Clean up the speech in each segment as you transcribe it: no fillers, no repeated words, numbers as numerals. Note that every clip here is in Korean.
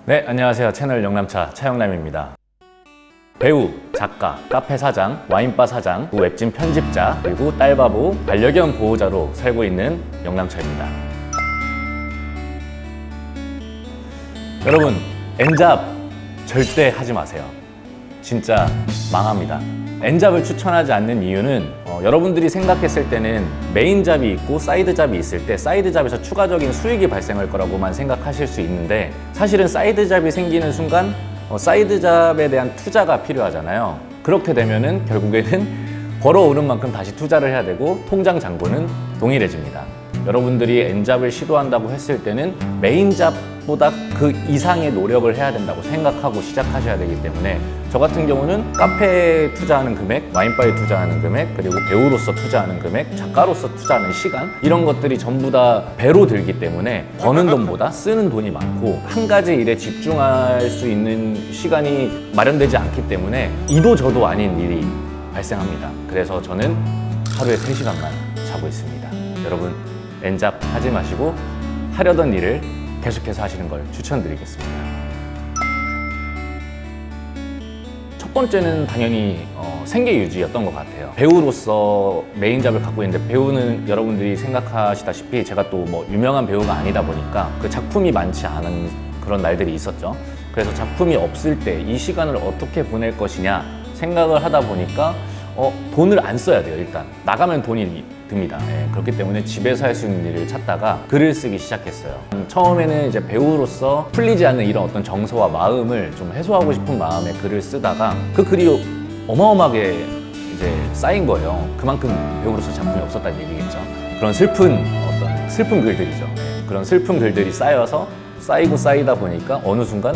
네, 안녕하세요. 채널 영남차 차영남입니다. 배우, 작가, 카페 사장, 와인바 사장, 웹진 편집자, 그리고 딸바보, 반려견 보호자로 살고 있는 영남차입니다. 여러분, 엔잡 절대 하지 마세요. 진짜 망합니다. 엔잡을 추천하지 않는 이유는 여러분들이 생각했을 때는 메인 잡이 있고 사이드 잡이 있을 때 사이드 잡에서 추가적인 수익이 발생할 거라고만 생각하실 수 있는데, 사실은 사이드 잡이 생기는 순간 사이드 잡에 대한 투자가 필요하잖아요. 그렇게 되면은 결국에는 벌어오른 만큼 다시 투자를 해야 되고 통장 잔고는 동일해집니다. 여러분들이 엔잡을 시도한다고 했을 때는 메인 잡보다 그 이상의 노력을 해야 된다고 생각하고 시작하셔야 되기 때문에, 저 같은 경우는 카페에 투자하는 금액, 와인바에 투자하는 금액, 그리고 배우로서 투자하는 금액, 작가로서 투자하는 시간, 이런 것들이 전부 다 배로 들기 때문에 버는 돈보다 쓰는 돈이 많고 한 가지 일에 집중할 수 있는 시간이 마련되지 않기 때문에 이도 저도 아닌 일이 발생합니다. 그래서 저는 하루에 3시간만 자고 있습니다. 여러분, 엔잡 하지 마시고 하려던 일을 계속해서 하시는 걸 추천드리겠습니다. 첫 번째는 당연히 생계 유지였던 것 같아요. 배우로서 메인 잡을 갖고 있는데, 배우는 여러분들이 생각하시다시피 제가 또 뭐 유명한 배우가 아니다 보니까 그 작품이 많지 않은 그런 날들이 있었죠. 그래서 작품이 없을 때 이 시간을 어떻게 보낼 것이냐 생각을 하다 보니까 돈을 안 써야 돼요. 일단 나가면 돈이 듭니다. 그렇기 때문에 집에서 할 수 있는 일을 찾다가 글을 쓰기 시작했어요. 처음에는 이제 배우로서 풀리지 않는 이런 어떤 정서와 마음을 좀 해소하고 싶은 마음에 글을 쓰다가 그 글이 어마어마하게 이제 쌓인 거예요. 그만큼 배우로서 작품이 없었다는 얘기겠죠. 그런 슬픈 글들이죠. 그런 슬픈 글들이 쌓이고 쌓이다 보니까 어느 순간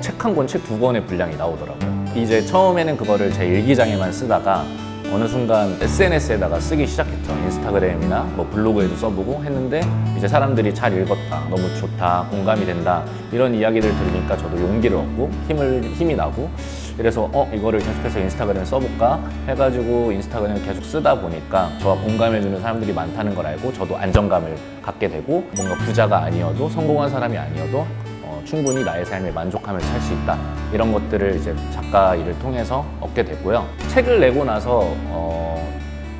책 한 권, 책 2권의 분량이 나오더라고요. 이제 처음에는 그거를 제 일기장에만 쓰다가 어느 순간 SNS에다가 쓰기 시작했죠. 인스타그램이나 뭐 블로그에도 써보고 했는데, 이제 사람들이 잘 읽었다, 너무 좋다, 공감이 된다, 이런 이야기들 들으니까 저도 용기를 얻고 힘이 나고, 그래서 이거를 계속해서 인스타그램에 써볼까 해가지고 인스타그램을 계속 쓰다 보니까 저와 공감해주는 사람들이 많다는 걸 알고 저도 안정감을 갖게 되고, 뭔가 부자가 아니어도, 성공한 사람이 아니어도 충분히 나의 삶에 만족하면서 살 수 있다, 이런 것들을 이제 작가 일을 통해서 얻게 됐고요. 책을 내고 나서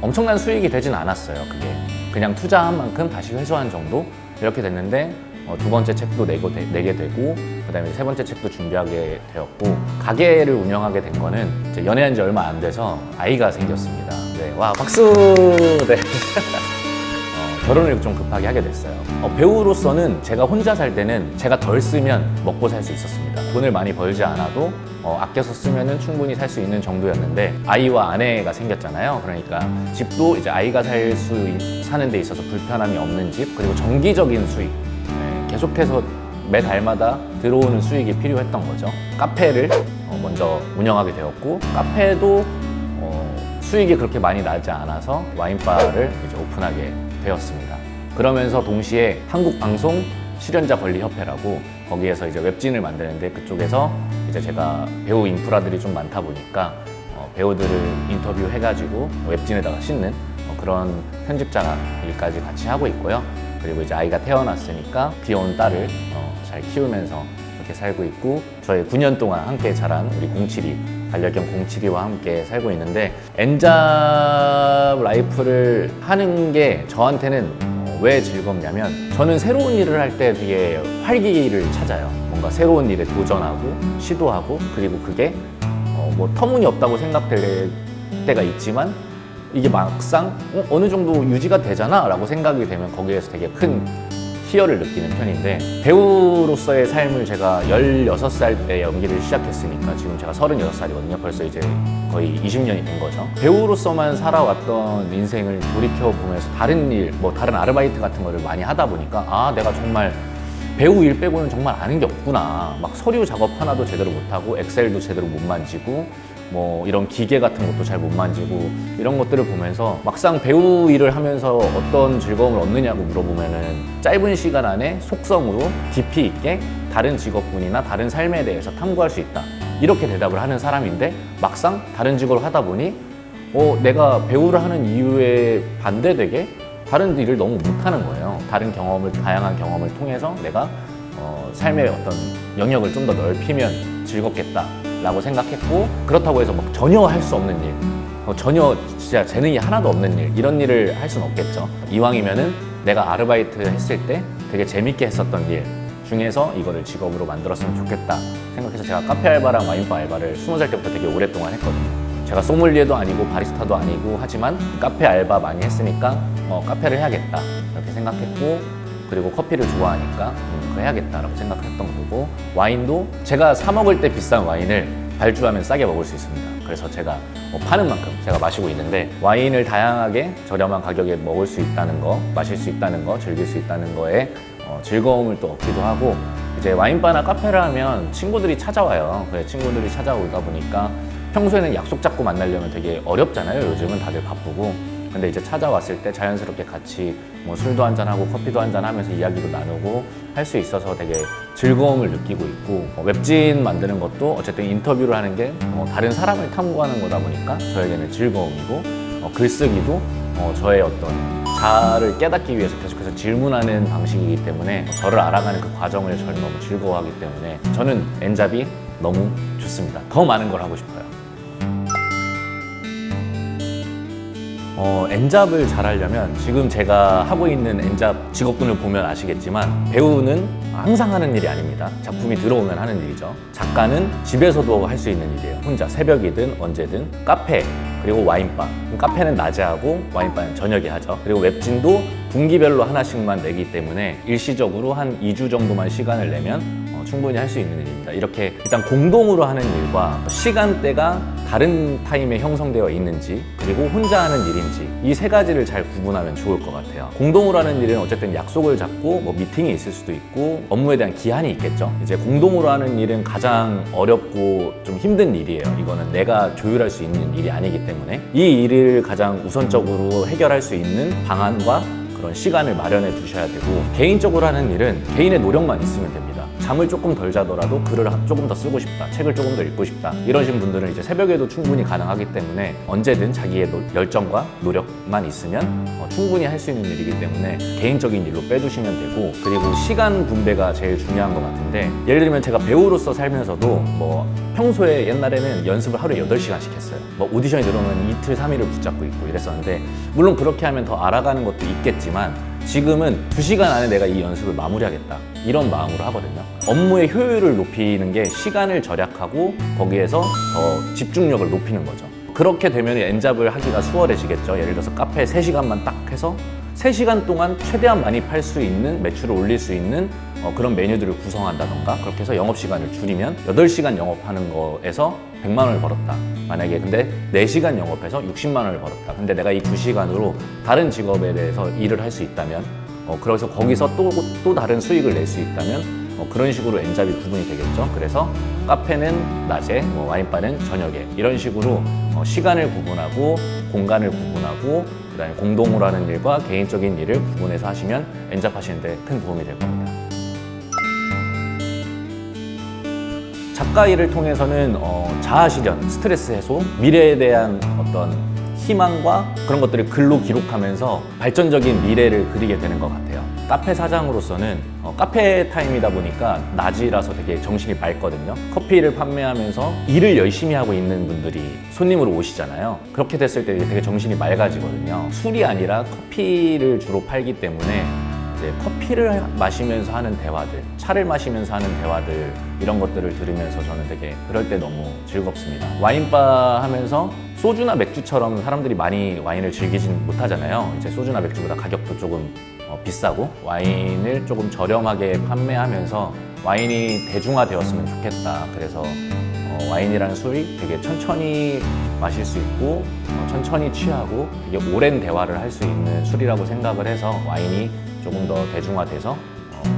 엄청난 수익이 되진 않았어요. 그게 그냥 투자한 만큼 다시 회수한 정도 이렇게 됐는데, 두 번째 책도 내게 되고, 그다음에 세 번째 책도 준비하게 되었고, 가게를 운영하게 된 거는 이제 연애한 지 얼마 안 돼서 아이가 생겼습니다. 네, 와, 박수. 네. 결혼을 좀 급하게 하게 됐어요. 배우로서는 제가 혼자 살 때는 제가 덜 쓰면 먹고 살 수 있었습니다. 돈을 많이 벌지 않아도 아껴서 쓰면 충분히 살 수 있는 정도였는데, 아이와 아내가 생겼잖아요. 그러니까 집도 이제 아이가 사는 데 있어서 불편함이 없는 집, 그리고 정기적인 수익, 계속해서 매달마다 들어오는 수익이 필요했던 거죠. 카페를 먼저 운영하게 되었고, 카페도 수익이 그렇게 많이 나지 않아서 와인바를 이제 오픈하게 되었습니다. 그러면서 동시에 한국방송 실현자 권리협회라고, 거기에서 이제 웹진을 만드는데, 그쪽에서 이제 제가 배우 인프라들이 좀 많다 보니까 배우들을 인터뷰해가지고 웹진에다가 싣는 그런 편집자 일까지 같이 하고 있고요. 그리고 이제 아이가 태어났으니까 귀여운 딸을 잘 키우면서 이렇게 살고 있고, 저희 9년 동안 함께 자란 우리 072, 반려견 072와 함께 살고 있는데, 엔잡 라이프를 하는 게 저한테는 왜 즐겁냐면, 저는 새로운 일을 할 때 되게 활기를 찾아요. 뭔가 새로운 일에 도전하고 시도하고, 그리고 그게 뭐 터무니없다고 생각될 때가 있지만 이게 막상 어느 정도 유지가 되잖아 라고 생각이 되면 거기에서 되게 큰 희열을 느끼는 편인데, 배우로서의 삶을 제가 16살 때 연기를 시작했으니까 지금 제가 36살이거든요. 벌써 이제 거의 20년이 된 거죠. 배우로서만 살아왔던 인생을 돌이켜보면서 다른 일, 뭐 다른 아르바이트 같은 거를 많이 하다 보니까, 내가 정말 배우 일 빼고는 정말 아는 게 없구나. 막 서류 작업 하나도 제대로 못하고, 엑셀도 제대로 못 만지고, 뭐 이런 기계 같은 것도 잘 못 만지고, 이런 것들을 보면서 막상 배우 일을 하면서 어떤 즐거움을 얻느냐고 물어보면은, 짧은 시간 안에 속성으로 깊이 있게 다른 직업군이나 다른 삶에 대해서 탐구할 수 있다, 이렇게 대답을 하는 사람인데, 막상 다른 직업을 하다 보니 내가 배우를 하는 이유에 반대되게 다른 일을 너무 못하는 거예요. 다양한 경험을 통해서 내가 삶의 어떤 영역을 좀 더 넓히면 즐겁겠다라고 생각했고, 그렇다고 해서 막 전혀 할 수 없는 일, 전혀 진짜 재능이 하나도 없는 일, 이런 일을 할 수는 없겠죠. 이왕이면은 내가 아르바이트 했을 때 되게 재밌게 했었던 일 중에서 이거를 직업으로 만들었으면 좋겠다 생각해서 제가 카페 알바랑 와인바 알바를 20살 때부터 되게 오랫동안 했거든요. 제가 소믈리에도 아니고 바리스타도 아니고 하지만 카페 알바 많이 했으니까 카페를 해야겠다 이렇게 생각했고, 그리고 커피를 좋아하니까 그거 해야겠다라고 생각했던 거고, 와인도 제가 사 먹을 때 비싼 와인을 발주하면 싸게 먹을 수 있습니다. 그래서 제가 파는 만큼 제가 마시고 있는데, 와인을 다양하게 저렴한 가격에 먹을 수 있다는 거, 마실 수 있다는 거, 즐길 수 있다는 거에 즐거움을 또 얻기도 하고, 이제 와인바나 카페를 하면 친구들이 찾아와요. 그래, 친구들이 찾아오다 보니까 평소에는 약속 잡고 만나려면 되게 어렵잖아요. 요즘은 다들 바쁘고. 근데 이제 찾아왔을 때 자연스럽게 같이 뭐 술도 한잔하고 커피도 한잔하면서 이야기도 나누고 할 수 있어서 되게 즐거움을 느끼고 있고, 웹진 만드는 것도 어쨌든 인터뷰를 하는 게 다른 사람을 탐구하는 거다 보니까 저에게는 즐거움이고, 글쓰기도 저의 어떤 자아를 깨닫기 위해서 계속해서 질문하는 방식이기 때문에 저를 알아가는 그 과정을 저는 너무 즐거워하기 때문에 저는 엔잡이 너무 좋습니다. 더 많은 걸 하고 싶어요. 엔잡을 잘하려면 지금 제가 하고 있는 엔잡 직업군을 보면 아시겠지만, 배우는 항상 하는 일이 아닙니다. 작품이 들어오면 하는 일이죠. 작가는 집에서도 할 수 있는 일이에요. 혼자 새벽이든 언제든. 카페, 그리고 와인바. 카페는 낮에 하고 와인바는 저녁에 하죠. 그리고 웹진도 분기별로 하나씩만 내기 때문에 일시적으로 한 2주 정도만 시간을 내면 충분히 할 수 있는 일입니다. 이렇게 일단 공동으로 하는 일과 시간대가 다른 타임에 형성되어 있는지, 그리고 혼자 하는 일인지, 이 세 가지를 잘 구분하면 좋을 것 같아요. 공동으로 하는 일은 어쨌든 약속을 잡고 뭐 미팅이 있을 수도 있고 업무에 대한 기한이 있겠죠. 이제 공동으로 하는 일은 가장 어렵고 좀 힘든 일이에요. 이거는 내가 조율할 수 있는 일이 아니기 때문에 이 일을 가장 우선적으로 해결할 수 있는 방안과 그런 시간을 마련해 두셔야 되고, 개인적으로 하는 일은 개인의 노력만 있으면 됩니다. 잠을 조금 덜 자더라도 글을 조금 더 쓰고 싶다, 책을 조금 더 읽고 싶다, 이러신 분들은 이제 새벽에도 충분히 가능하기 때문에 언제든 자기의 열정과 노력만 있으면 충분히 할 수 있는 일이기 때문에 개인적인 일로 빼두시면 되고, 그리고 시간 분배가 제일 중요한 것 같은데, 예를 들면 제가 배우로서 살면서도 뭐 평소에 옛날에는 연습을 하루에 8시간씩 했어요. 뭐 오디션이 들어오면 이틀, 3일을 붙잡고 있고 이랬었는데, 물론 그렇게 하면 더 알아가는 것도 있겠지만 지금은 2시간 안에 내가 이 연습을 마무리하겠다, 이런 마음으로 하거든요. 업무의 효율을 높이는 게 시간을 절약하고 거기에서 더 집중력을 높이는 거죠. 그렇게 되면 엔잡을 하기가 수월해지겠죠. 예를 들어서 카페 3시간만 딱 해서 3시간 동안 최대한 많이 팔 수 있는, 매출을 올릴 수 있는 그런 메뉴들을 구성한다던가, 그렇게 해서 영업시간을 줄이면 8시간 영업하는 거에서 100만 원을 벌었다. 만약에 근데 4시간 영업해서 60만 원을 벌었다. 근데 내가 이 2시간으로 다른 직업에 대해서 일을 할 수 있다면, 그래서 거기서 또 다른 수익을 낼 수 있다면 그런 식으로 엔잡이 구분이 되겠죠. 그래서 카페는 낮에, 뭐 와인바는 저녁에, 이런 식으로 시간을 구분하고 공간을 구분하고 그다음에 공동으로 하는 일과 개인적인 일을 구분해서 하시면 엔잡 하시는데 큰 도움이 될 겁니다. 작가 일을 통해서는 자아 실현, 스트레스 해소, 미래에 대한 어떤 희망과 그런 것들을 글로 기록하면서 발전적인 미래를 그리게 되는 것 같아요. 카페 사장으로서는 카페 타임이다 보니까 낮이라서 되게 정신이 맑거든요. 커피를 판매하면서 일을 열심히 하고 있는 분들이 손님으로 오시잖아요. 그렇게 됐을 때 되게 정신이 맑아지거든요. 술이 아니라 커피를 주로 팔기 때문에 이제 커피를 마시면서 하는 대화들, 차를 마시면서 하는 대화들, 이런 것들을 들으면서 저는 되게 그럴 때 너무 즐겁습니다. 와인바 하면서 소주나 맥주처럼 사람들이 많이 와인을 즐기진 못하잖아요. 이제 소주나 맥주보다 가격도 조금 비싸고 와인을 조금 저렴하게 판매하면서 와인이 대중화되었으면 좋겠다. 그래서 와인이라는 술이 되게 천천히 마실 수 있고 천천히 취하고 되게 오랜 대화를 할 수 있는 술이라고 생각을 해서 와인이 조금 더 대중화돼서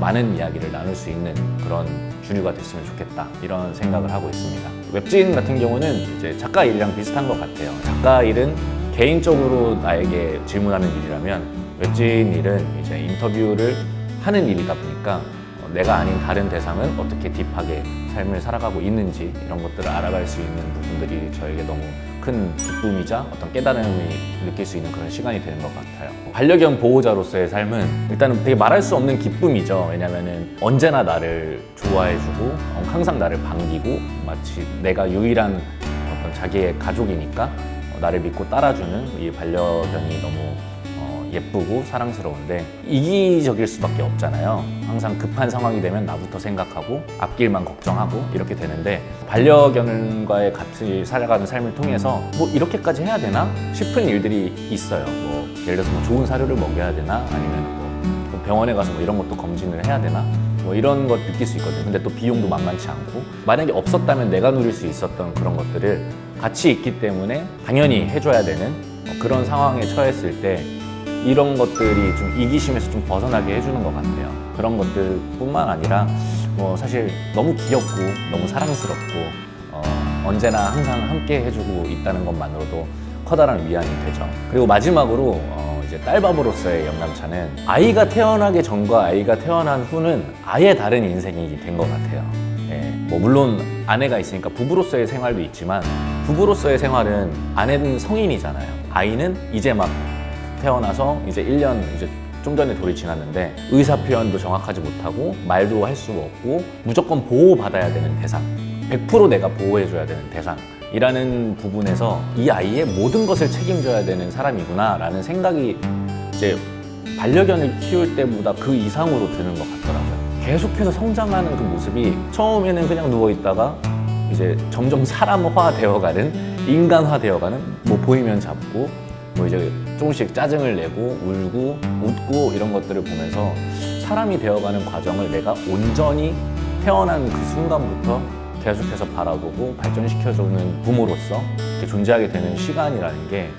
많은 이야기를 나눌 수 있는 그런 주류가 됐으면 좋겠다, 이런 생각을 하고 있습니다. 웹진 같은 경우는 이제 작가 일이랑 비슷한 것 같아요. 작가 일은 개인적으로 나에게 질문하는 일이라면, 웹진 일은 이제 인터뷰를 하는 일이다 보니까 내가 아닌 다른 대상은 어떻게 딥하게 삶을 살아가고 있는지, 이런 것들을 알아갈 수 있는 부분들이 저에게 너무 큰 기쁨이자 어떤 깨달음을 느낄 수 있는 그런 시간이 되는 것 같아요. 반려견 보호자로서의 삶은 일단은 되게 말할 수 없는 기쁨이죠. 왜냐면은 언제나 나를 좋아해주고 항상 나를 반기고 마치 내가 유일한 어떤 자기의 가족이니까 나를 믿고 따라주는 이 반려견이 너무 예쁘고 사랑스러운데 이기적일 수밖에 없잖아요. 항상 급한 상황이 되면 나부터 생각하고 앞길만 걱정하고 이렇게 되는데 반려견과의 같이 살아가는 삶을 통해서 뭐 이렇게까지 해야 되나 싶은 일들이 있어요. 뭐 예를 들어서 뭐 좋은 사료를 먹여야 되나 아니면 뭐 병원에 가서 뭐 이런 것도 검진을 해야 되나 뭐 이런 것 느낄 수 있거든요. 근데 또 비용도 만만치 않고 만약에 없었다면 내가 누릴 수 있었던 그런 것들을 같이 있기 때문에 당연히 해줘야 되는 그런 상황에 처했을 때 이런 것들이 좀 이기심에서 좀 벗어나게 해주는 것 같아요. 그런 것들뿐만 아니라 뭐 사실 너무 귀엽고 너무 사랑스럽고 언제나 항상 함께 해주고 있다는 것만으로도 커다란 위안이 되죠. 그리고 마지막으로 이제 딸바보로서의 영감차는 아이가 태어나기 전과 아이가 태어난 후는 아예 다른 인생이 된 것 같아요. 예, 뭐 물론 아내가 있으니까 부부로서의 생활도 있지만 부부로서의 생활은 아내는 성인이잖아요. 아이는 이제 막 태어나서 이제 1년 이제 좀 전에 돌이 지났는데 의사 표현도 정확하지 못하고 말도 할 수가 없고 무조건 보호받아야 되는 대상 100% 내가 보호해줘야 되는 대상이라는 부분에서 이 아이의 모든 것을 책임져야 되는 사람이구나 라는 생각이 이제 반려견을 키울 때보다 그 이상으로 드는 것 같더라고요. 계속해서 성장하는 그 모습이 처음에는 그냥 누워있다가 이제 점점 사람화 되어가는 인간화 되어가는 뭐 보이면 잡고 뭐 이제 조금씩 짜증을 내고 울고 웃고 이런 것들을 보면서 사람이 되어가는 과정을 내가 온전히 태어난 그 순간부터 계속해서 바라보고 발전시켜주는 부모로서 이렇게 존재하게 되는 시간이라는 게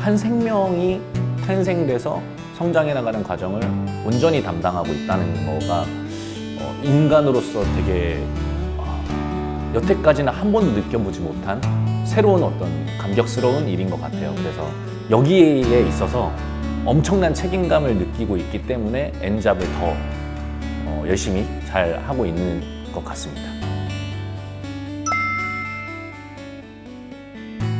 한 생명이 탄생돼서 성장해 나가는 과정을 온전히 담당하고 있다는 거가 인간으로서 되게 여태까지는 한 번도 느껴보지 못한 새로운 어떤 감격스러운 일인 것 같아요. 그래서 여기에 있어서 엄청난 책임감을 느끼고 있기 때문에 엔잡을 더 열심히 잘 하고 있는 것 같습니다.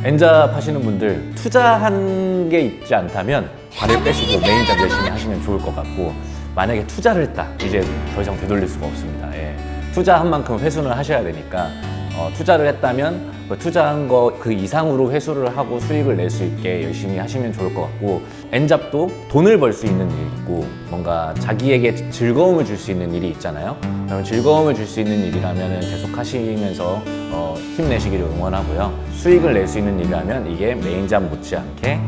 엔잡 하시는 분들 투자한 게 있지 않다면 발을 빼시고 메인잡 열심히 하시면 좋을 것 같고 만약에 투자를 했다 이제 더 이상 되돌릴 수가 없습니다. 예. 투자한 만큼 회수는 하셔야 되니까 투자를 했다면 투자한 거 그 이상으로 회수를 하고 수익을 낼 수 있게 열심히 하시면 좋을 것 같고 엔잡도 돈을 벌 수 있는 일이 있고 뭔가 자기에게 즐거움을 줄 수 있는 일이 있잖아요. 그럼 즐거움을 줄 수 있는 일이라면 계속 하시면서 힘내시기를 응원하고요. 수익을 낼 수 있는 일이라면 이게 메인잡 못지않게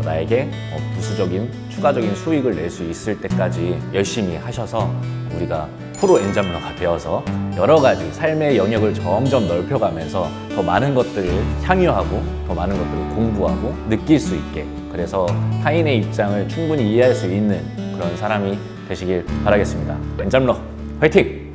나에게 부수적인 추가적인 수익을 낼 수 있을 때까지 열심히 하셔서 우리가 프로 엔잡러가 되어서 여러 가지 삶의 영역을 점점 넓혀가면서 더 많은 것들을 향유하고 더 많은 것들을 공부하고 느낄 수 있게 그래서 타인의 입장을 충분히 이해할 수 있는 그런 사람이 되시길 바라겠습니다. 엔잡러 화이팅!